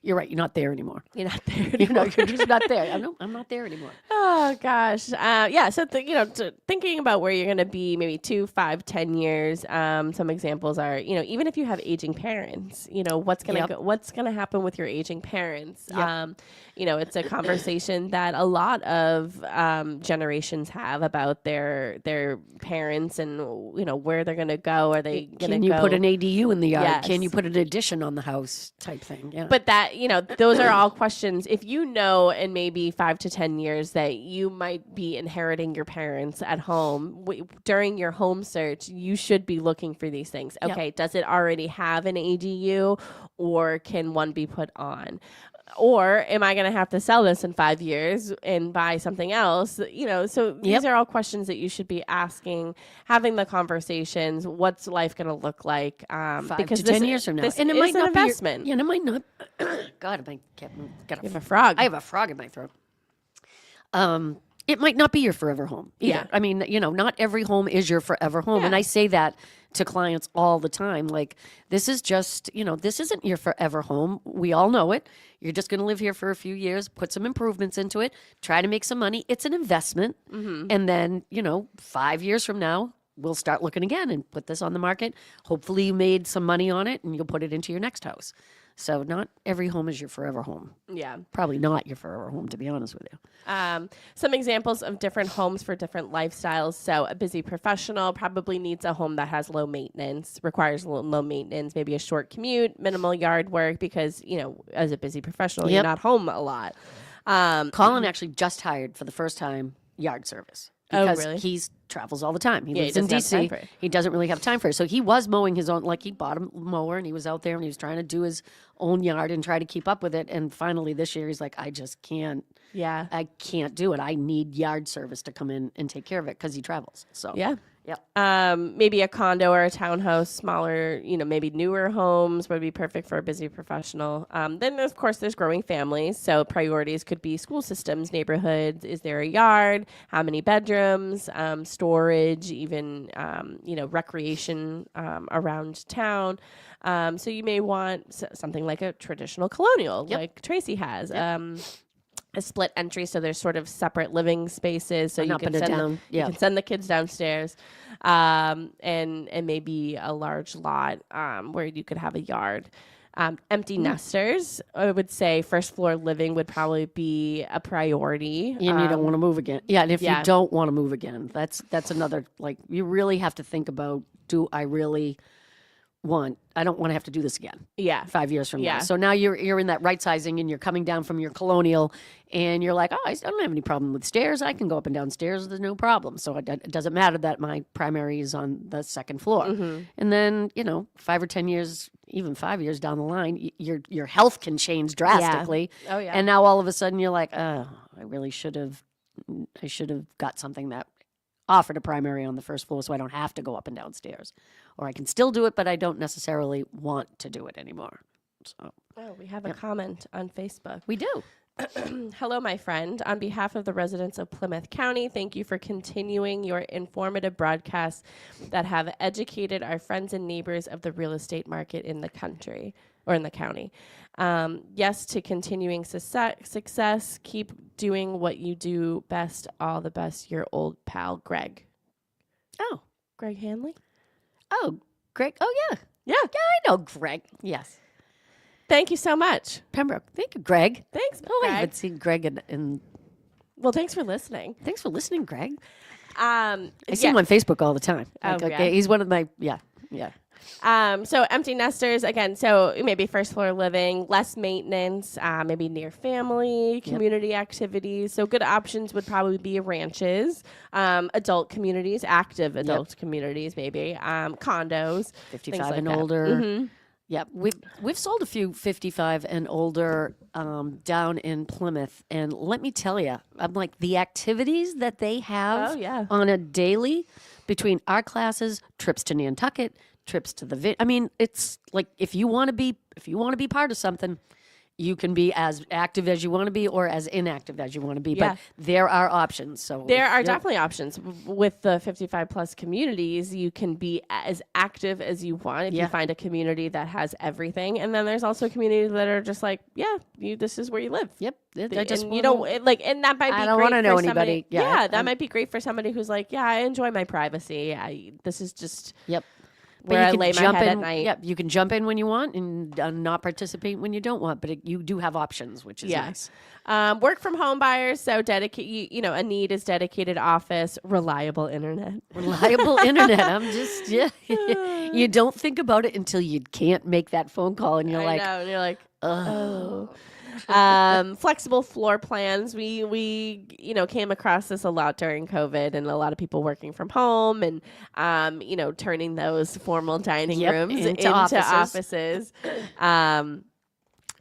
You're right. You're not there anymore. You're not there anymore. You're just not there. I'm not there anymore. Oh gosh, So thinking about where you're going to be, maybe 2, 5, 10 years. Some examples are, even if you have aging parents, what's going to happen with your aging parents. Yep. It's a conversation that a lot of generations have about their parents and where they're going to go. Are they going to go? Can you put an ADU in the yard? Yes. Can you put an addition on the house? Type thing. Yeah. But that, those are all questions. If in maybe 5 to 10 years that you might be inheriting your parents at home, during your home search, you should be looking for these things. Okay, yep. Does it already have an ADU, or can one be put on? Or am I going to have to sell this in 5 years and buy something else? So these are all questions that you should be asking, having the conversations. What's life going to look like? 5 to 10 years from now. This and it might not an investment. And it might not. God, you have a frog. I have a frog in my throat. It might not be your forever home either. Yeah. I mean, not every home is your forever home. Yeah. And I say that to clients all the time. Like, this is just, this isn't your forever home. We all know it. You're just going to live here for a few years, put some improvements into it, try to make some money. It's an investment. Mm-hmm. And then, 5 years from now, we'll start looking again and put this on the market. Hopefully you made some money on it and you'll put it into your next house. So not every home is your forever home. Yeah. Probably not your forever home, to be honest with you. Some examples of different homes for different lifestyles. So a busy professional probably needs a home that has low maintenance, requires low maintenance, maybe a short commute, minimal yard work, because, as a busy professional, you're not home a lot. Colin actually just hired for the first time yard service. Because really? he travels all the time. He lives in D.C. He doesn't really have time for it. So he was mowing his own, he bought a mower and he was out there and he was trying to do his own yard and try to keep up with it. And finally this year he's like, I just can't. Yeah. I can't do it. I need yard service to come in and take care of it because he travels. So yeah. Yeah. Maybe a condo or a townhouse, smaller, maybe newer homes would be perfect for a busy professional. Then, of course, there's growing families. So priorities could be school systems, neighborhoods. Is there a yard? How many bedrooms? Storage, even, recreation around town. So you may want something like a traditional colonial, like Tracy has. A split entry, so there's sort of separate living spaces, so you can send the kids downstairs, and maybe a large lot where you could have a yard. Empty nesters, I would say first floor living would probably be a priority. And you don't want to move again. Yeah, and if you don't want to move again, that's another, you really have to think about, do I really I don't want to have to do this again. Yeah. 5 years from now. So now you're in that right sizing and you're coming down from your colonial and you're like, I don't have any problem with stairs. I can go up and down stairs. There's no problem. So it doesn't matter that my primary is on the second floor. Mm-hmm. And then, 5 or 10 years, even 5 years down the line, your health can change drastically. Yeah. Oh, yeah. And now all of a sudden you're like, I should have got something that offered a primary on the first floor so I don't have to go up and down stairs. Or I can still do it, but I don't necessarily want to do it anymore. So, we have a comment on Facebook. We do. Hello, my friend. On behalf of the residents of Plymouth County, thank you for continuing your informative broadcasts that have educated our friends and neighbors of the real estate market in the country or in the county. Yes, to continuing success. Keep doing what you do best. All the best. Your old pal, Greg. Oh. Greg Hanley? Oh, Greg. Oh, yeah. Yeah. Yeah, I know Greg. Yes. Thank you so much. Pembroke. Thank you, Greg. Thanks, Oh, Greg. I haven't seen Greg in... Well, thanks for listening. Thanks for listening, Greg. I see him on Facebook all the time. Yeah. He's one of my... Yeah. So empty nesters, again, so maybe first floor living, less maintenance, maybe near family, community activities. So good options would probably be ranches, adult communities, active adult communities, maybe, condos. 55 and older. Mm-hmm. Yeah, we've sold a few 55 and older down in Plymouth, and let me tell you, I'm like, the activities that they have on a daily between our classes, trips to Nantucket, trips to the I mean, it's like if you want to be part of something, you can be as active as you want to be or as inactive as you want to be. Yeah. But there are options. So there are definitely options. With the 55 plus communities, you can be as active as you want if you find a community that has everything. And then there's also communities that are just like, this is where you live. Yep. And that might be I don't want to know anybody. That might be great for somebody who's like, I enjoy my privacy. This is just where I lay my head at night. Yep, you can jump in when you want and not participate when you don't want, but you do have options, which is nice. Work from home buyers, so a need is dedicated office, reliable internet. Reliable internet. I'm just you don't think about it until you can't make that phone call, and you're you're like, oh. Flexible floor plans. We came across this a lot during COVID, and a lot of people working from home, and turning those formal dining rooms into offices.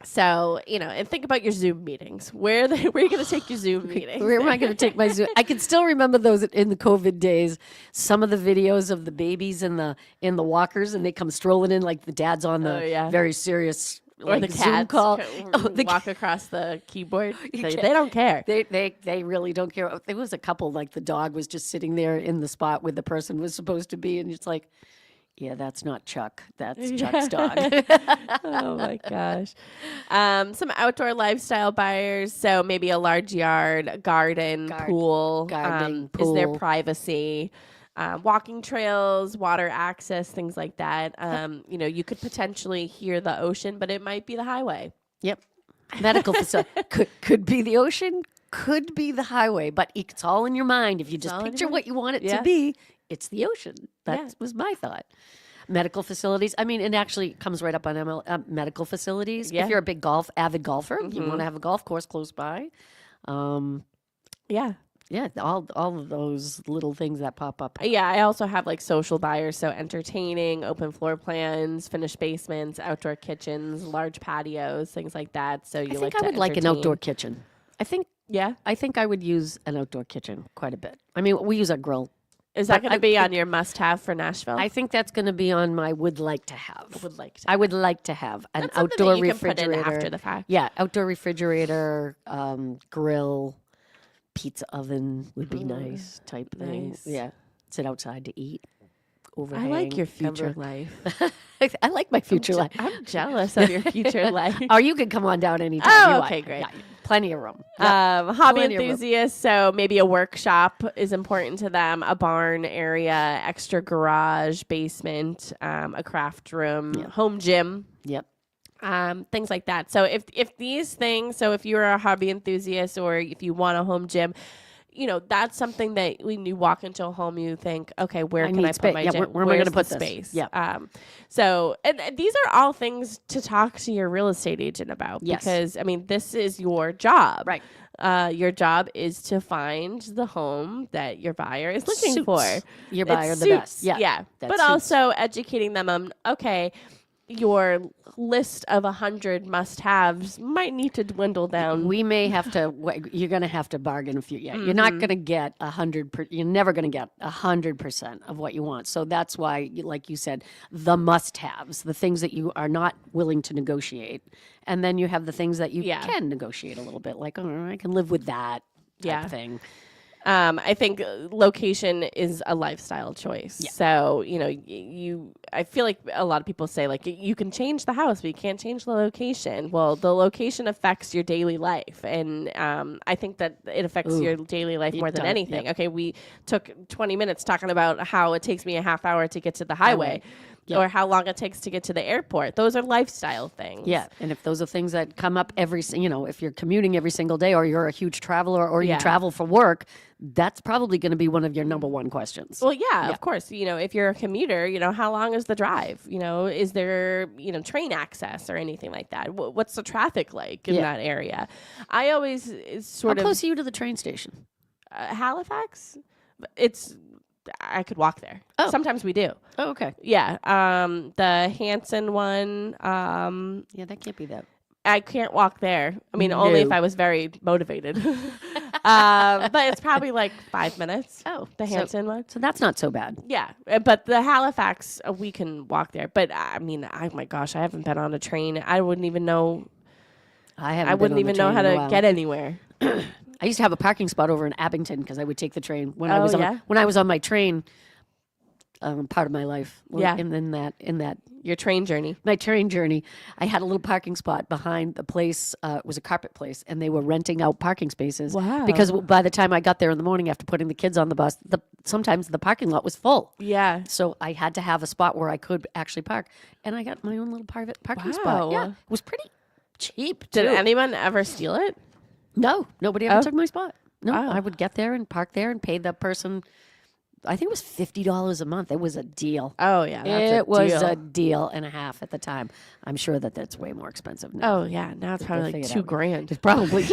So, and think about your Zoom meetings. Where are you going to take your Zoom meetings? Where am I going to take my Zoom? I can still remember those in the COVID days. Some of the videos of the babies in the walkers, and they come strolling in like the dad's on the very serious. Or the Zoom cats call. Walk across the keyboard. They don't care. They really don't care. There was a couple, like the dog was just sitting there in the spot where the person was supposed to be, and it's like, yeah, that's not Chuck. That's Chuck's dog. Oh my gosh. Some outdoor lifestyle buyers. So maybe a large yard, garden, pool. Is there privacy? Walking trails, water access, things like that. You could potentially hear the ocean, but it might be the highway. Yep. Medical facility could be the ocean, could be the highway, but it's all in your mind. If you just picture what you want it to be, it's the ocean. That was my thought. Medical facilities. I mean, it actually comes right up on medical facilities. Yeah. If you're a big avid golfer, you want to have a golf course close by. Yeah, all of those little things that pop up. Yeah, I also have like social buyers, so entertaining, open floor plans, finished basements, outdoor kitchens, large patios, things like that. So I would like an outdoor kitchen. I think I would use an outdoor kitchen quite a bit. I mean, we use a grill. Is that going to be on your must-have for Nashville? I think that's going to be on my would like to have. I would like to have an that's outdoor that you refrigerator. Can put in after the fact. Yeah, outdoor refrigerator, grill. Pizza oven would be nice type thing. Yeah. Sit outside to eat. Overhang. I like your future life. I like my future life. I'm jealous of your future life. Oh, you can come on down anytime. Oh, okay, great. Yeah, plenty of room. Hobby enthusiasts, so maybe a workshop is important to them, a barn area, extra garage, basement, a craft room, home gym. Yep. Things like that. So if these things, so if you're a hobby enthusiast or if you want a home gym, that's something that when you walk into a home, you think, okay, where can I put my gym? Where am I going to put this space? Yeah. So, and these are all things to talk to your real estate agent about because, I mean, this is your job. Right. Your job is to find the home that your buyer is looking for. Your buyer the best. Yeah. Yeah. But also educating them on, okay, your list of 100 must-haves might need to dwindle down. We may have to. You're going to have to bargain a few. Yeah, you're not going to get 100. You're never going to get 100% of what you want. So that's why, like you said, the must-haves, the things that you are not willing to negotiate, and then you have the things that you can negotiate a little bit. Like, I can live with that type thing. I think location is a lifestyle choice. Yeah. So, I feel like a lot of people say, like, you can change the house, but you can't change the location. Well, the location affects your daily life. And I think that it affects your daily life more than anything. Yep. Okay, we took 20 minutes talking about how it takes me a half hour to get to the highway. Or how long it takes to get to the airport. Those are lifestyle things. Yeah, and if those are things that come up if you're commuting every single day or you're a huge traveler or you travel for work, that's probably going to be one of your number one questions. Well, yeah, of course. If you're a commuter, how long is the drive? Is there, train access or anything like that? What's the traffic like in that area? I always How close are you to the train station? Halifax? I could walk there. Oh. Sometimes we do. Oh, okay. Yeah. The Hanson one. Yeah, that can't be that. I can't walk there. I mean, only if I was very motivated. But it's probably like 5 minutes. Oh, the Hampton one. So that's not so bad. Yeah, but the Halifax, we can walk there. But I mean, oh my gosh, I haven't been on a train. I wouldn't even know. I wouldn't even know how to get anywhere. I used to have a parking spot over in Abington because I would take the train when I was on my train. Part of my life, in that your train journey, my train journey, I had a little parking spot behind the place. It was a carpet place, and they were renting out parking spaces. Wow! Because by the time I got there in the morning after putting the kids on the bus, sometimes the parking lot was full. Yeah. So I had to have a spot where I could actually park, and I got my own little private parking spot. Yeah, it was pretty cheap. Did anyone ever steal it? No, nobody ever took my spot. No, I would get there and park there and pay the person. I think it was $50 a month. It was a deal. Oh, yeah. It was a deal and a half at the time. I'm sure that's way more expensive now. Oh, yeah. Now it's probably like $2,000. It's probably.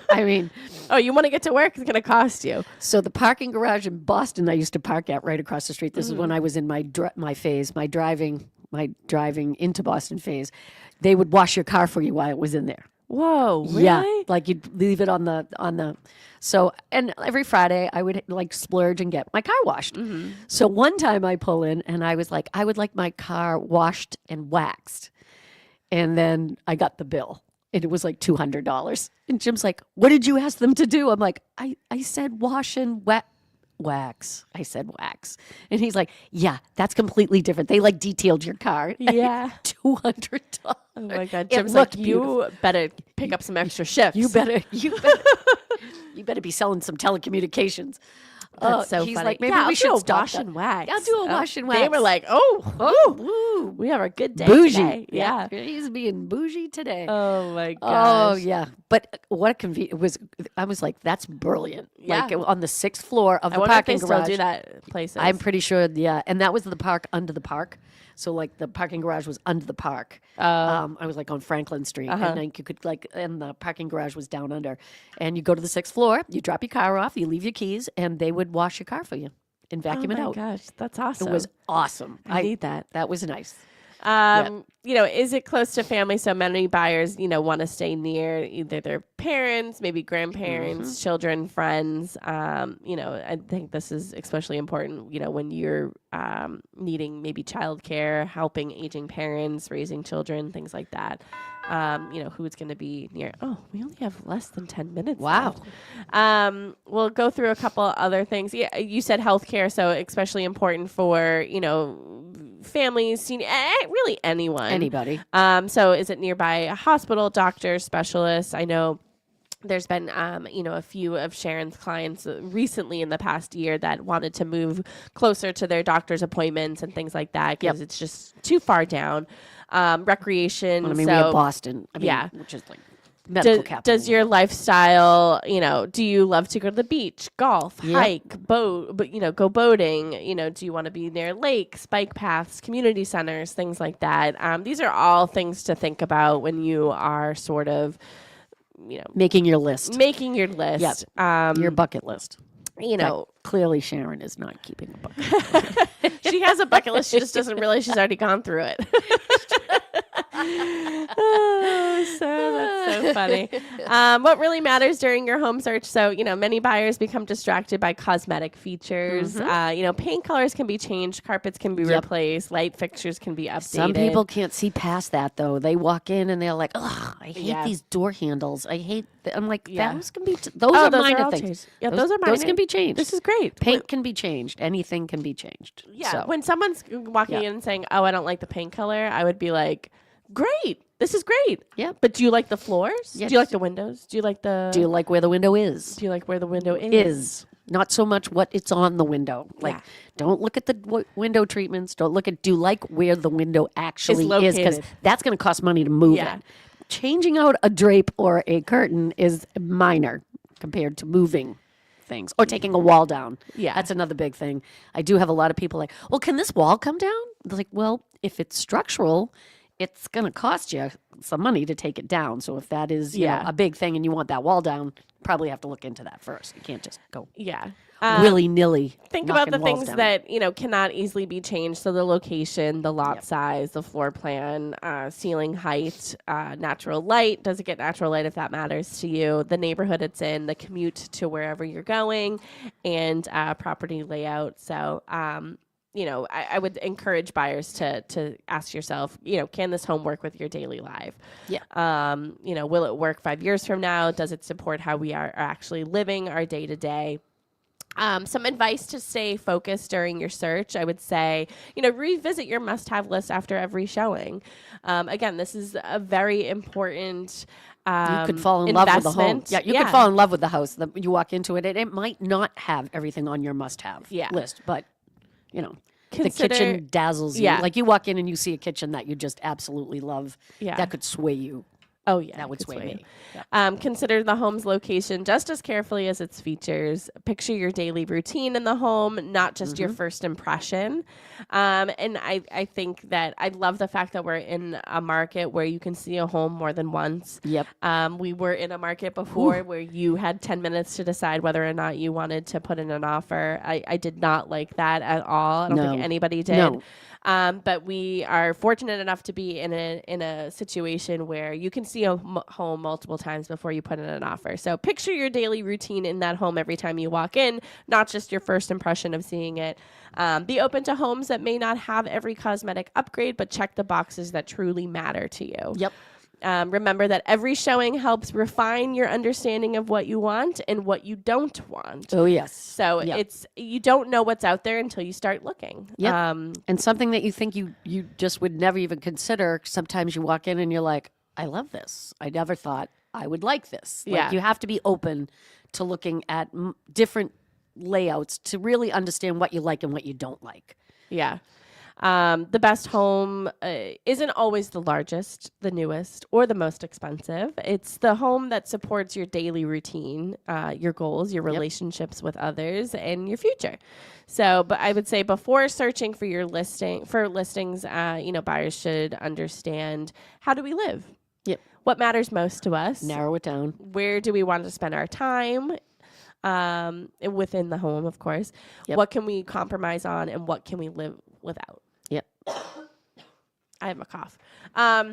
I mean. Oh, you want to get to work? It's going to cost you. So the parking garage in Boston I used to park at right across the street. This is when I was in my driving into Boston phase. They would wash your car for you while it was in there. Whoa, really? Yeah, like you'd leave it on the. So, and every Friday I would like splurge and get my car washed. Mm-hmm. So one time I pull in and I was like, I would like my car washed and waxed. And then I got the bill and it was like $200. And Jim's like, what did you ask them to do? I'm like, I said wash and wax. I said wax. And he's like, yeah, that's completely different. They like detailed your car. Yeah. $200. Oh my God. Jim's like, you better pick up some extra shifts. You better be selling some telecommunications. That's so he's funny. like, maybe we should stop wash and wax. I'll do a wash and wax. They were like, oh, we have a good day bougie. Today. Yeah. He's being bougie today. Oh my gosh. Oh yeah. But what a convenience it was. I was like, that's brilliant. Yeah. Like on the 6th floor of the wonder parking if they garage. Still do that places. I'm pretty sure. Yeah. And that was the park under the park. So like the parking garage was under the park. I was like on Franklin Street, and then you could and the parking garage was down under. And you go to the 6th floor, you drop your car off, you leave your keys, and they would wash your car for you and vacuum it out. Oh my gosh, that's awesome! It was awesome. I need that. That was nice. Is it close to family? So many buyers, want to stay near either their parents, maybe grandparents, children, friends. I think this is especially important, when you're needing maybe childcare, helping aging parents, raising children, things like that. Who's going to be near. Oh, we only have less than 10 minutes. Wow. Left. We'll go through a couple other things. Yeah, you said healthcare, so especially important for, families, senior, really anyone. Anybody. So is it nearby a hospital, doctor, specialist? I know there's been, a few of Sharon's clients recently in the past year that wanted to move closer to their doctor's appointments and things like that because it's just too far down. Recreation. We have Boston. Which is like medical capital. Does your lifestyle, do you love to go to the beach, golf, hike, boat, but go boating? Do you want to be near lakes, bike paths, community centers, things like that? These are all things to think about when you are sort of, making your list. Yep. Your bucket list. But clearly Sharon is not keeping a bucket list. She has a bucket list. She just doesn't realize she's already gone through it. That's so funny. What really matters during your home search? So, many buyers become distracted by cosmetic features. Paint colors can be changed. Carpets can be replaced. Light fixtures can be updated. Some people can't see past that, though. They walk in and they're like, "Ugh, I hate these door handles. I hate." I'm like, those can be. Those are minor things. Yeah, those are minor. Those can be changed. This is great. Paint can be changed. Anything can be changed. Yeah. So. When someone's walking in and saying, "Oh, I don't like the paint color," I would be like, "Great. This is great." Yeah. But do you like the floors? Yes. Do you like the windows? Do you like where the window is? Do you like where the window is? Not so much what it's on the window. Like, don't look at the window treatments. Do you like where the window actually is? Because that's going to cost money to move it. Changing out a drape or a curtain is minor compared to moving things or taking a wall down. Yeah. That's another big thing. I do have a lot of people like, well, can this wall come down? They're like, well, if it's structural, it's going to cost you some money to take it down. So if that is you know, Yeah. a big thing and you want that wall down, probably have to look into that first. You can't just go Yeah. willy-nilly. Think about the knocking walls things down. that, cannot easily be changed. So the location, the lot Yep. size, the floor plan, ceiling height, natural light. Does it get natural light if that matters to you? The neighborhood it's in, the commute to wherever you're going, and property layout. So, I would encourage buyers to ask yourself, can this home work with your daily life? Yeah. Will it work 5 years from now? Does it support how we are actually living our day to day? Some advice to stay focused during your search, I would say, revisit your must-have list after every showing. Again, this is a very important You could fall in love with the home. investment. Yeah, you could fall in love with the house. You walk into it, and it might not have everything on your must-have list, but, the kitchen dazzles you. Yeah. Like you walk in and you see a kitchen that you just absolutely love. Yeah. That could sway you. Oh, yeah. That would could sway sway me. you. Consider the home's location just as carefully as its features. Picture your daily routine in the home, not just your first impression. And I think that I love the fact that we're in a market where you can see a home more than once. Yep. We were in a market before where you had 10 minutes to decide whether or not you wanted to put in an offer. I did not like that at all. I don't think anybody did. No. But we are fortunate enough to be in a situation where you can see a home multiple times before you put in an offer. So picture your daily routine in that home every time you walk in, not just your first impression of seeing it. Be open to homes that may not have every cosmetic upgrade, but check the boxes that truly matter to you. Yep. Remember that every showing helps refine your understanding of what you want and what you don't want. Oh, yes. So you don't know what's out there until you start looking. Yep. And something that you think you just would never even consider, sometimes you walk in and you're like, I love this. I never thought I would like this. Like, you have to be open to looking at different layouts to really understand what you like and what you don't like. Yeah. The best home isn't always the largest, the newest, or the most expensive. It's the home that supports your daily routine, your goals, your relationships with others, and your future. So, but I would say before searching for your listings, buyers should understand, how do we live? Yep. What matters most to us? Narrow it down. Where do we want to spend our time? Within the home, of course. Yep. What can we compromise on, and what can we live without? Yep. I have a cough. I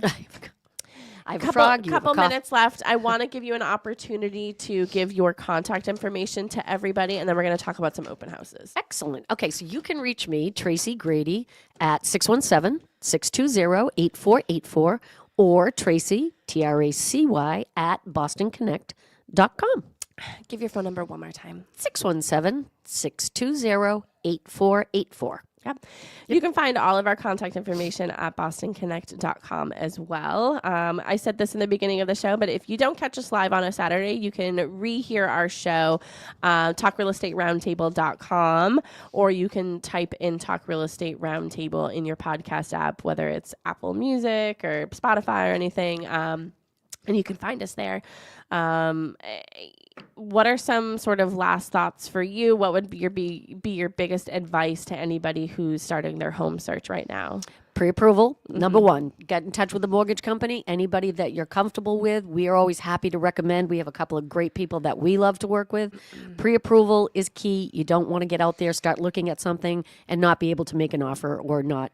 have a frog. You have a Couple cough. minutes left. I want to give you an opportunity to give your contact information to everybody, and then we're going to talk about some open houses. Excellent. Okay, so you can reach me, Tracy Grady, at 617-620-8484 or Tracy, Tracy, at bostonconnect.com. Give your phone number one more time. 617-620-8484. Yep. You can find all of our contact information at bostonconnect.com as well. I said this in the beginning of the show, but if you don't catch us live on a Saturday, you can rehear our show, talkrealestateroundtable.com, or you can type in Talk Real Estate Roundtable in your podcast app, whether it's Apple Music or Spotify or anything, and you can find us there. What are some sort of last thoughts for you? What would be your biggest advice to anybody who's starting their home search right now? Pre-approval, number one. Get in touch with the mortgage company. Anybody that you're comfortable with, we are always happy to recommend. We have a couple of great people that we love to work with. Pre-approval is key. You don't want to get out there, start looking at something, and not be able to make an offer or not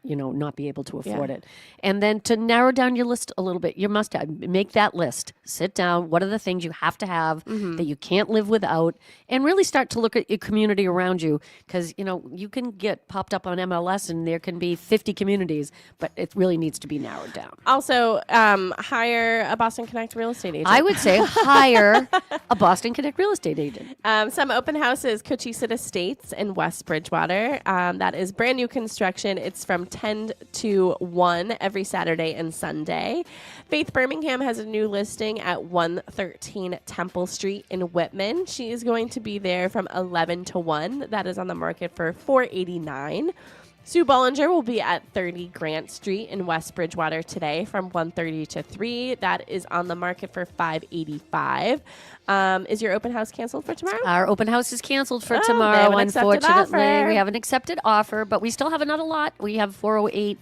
be able to afford it. And then to narrow down your list a little bit, you must make that list. Sit down. What are the things you have to have that you can't live without? And really start to look at your community around you, because, you can get popped up on MLS and there can be 50 communities, but it really needs to be narrowed down. Also, hire a Boston Connect real estate agent. I would say hire a Boston Connect real estate agent. Some open houses, Cochise Estates in West Bridgewater. That is brand new construction. It's from 10 to 1 every Saturday and Sunday. Faith Birmingham has a new listing at 113 Temple Street in Whitman. She is going to be there from 11 to 1. That is on the market for $489. Sue Bollinger will be at 30 Grant Street in West Bridgewater today from 1:30 to 3. That is on the market for $585. Is your open house canceled for tomorrow? Our open house is canceled for They tomorrow, have an accepted unfortunately. offer. We have an accepted offer, but we still have another lot. We have 408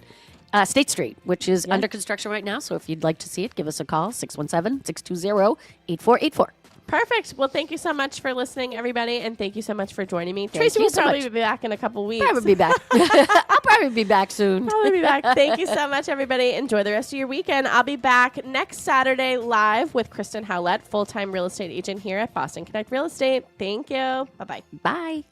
State Street, which is under construction right now. So if you'd like to see it, give us a call, 617-620-8484. Perfect. Well, thank you so much for listening, everybody, and thank you so much for joining me. Thank Tracy you will so probably much. be back in a couple weeks. Probably be back. I'll probably be back soon. Probably be back. Thank you so much, everybody. Enjoy the rest of your weekend. I'll be back next Saturday live with Kristen Howlett, full-time real estate agent here at Boston Connect Real Estate. Thank you. Bye-bye. Bye.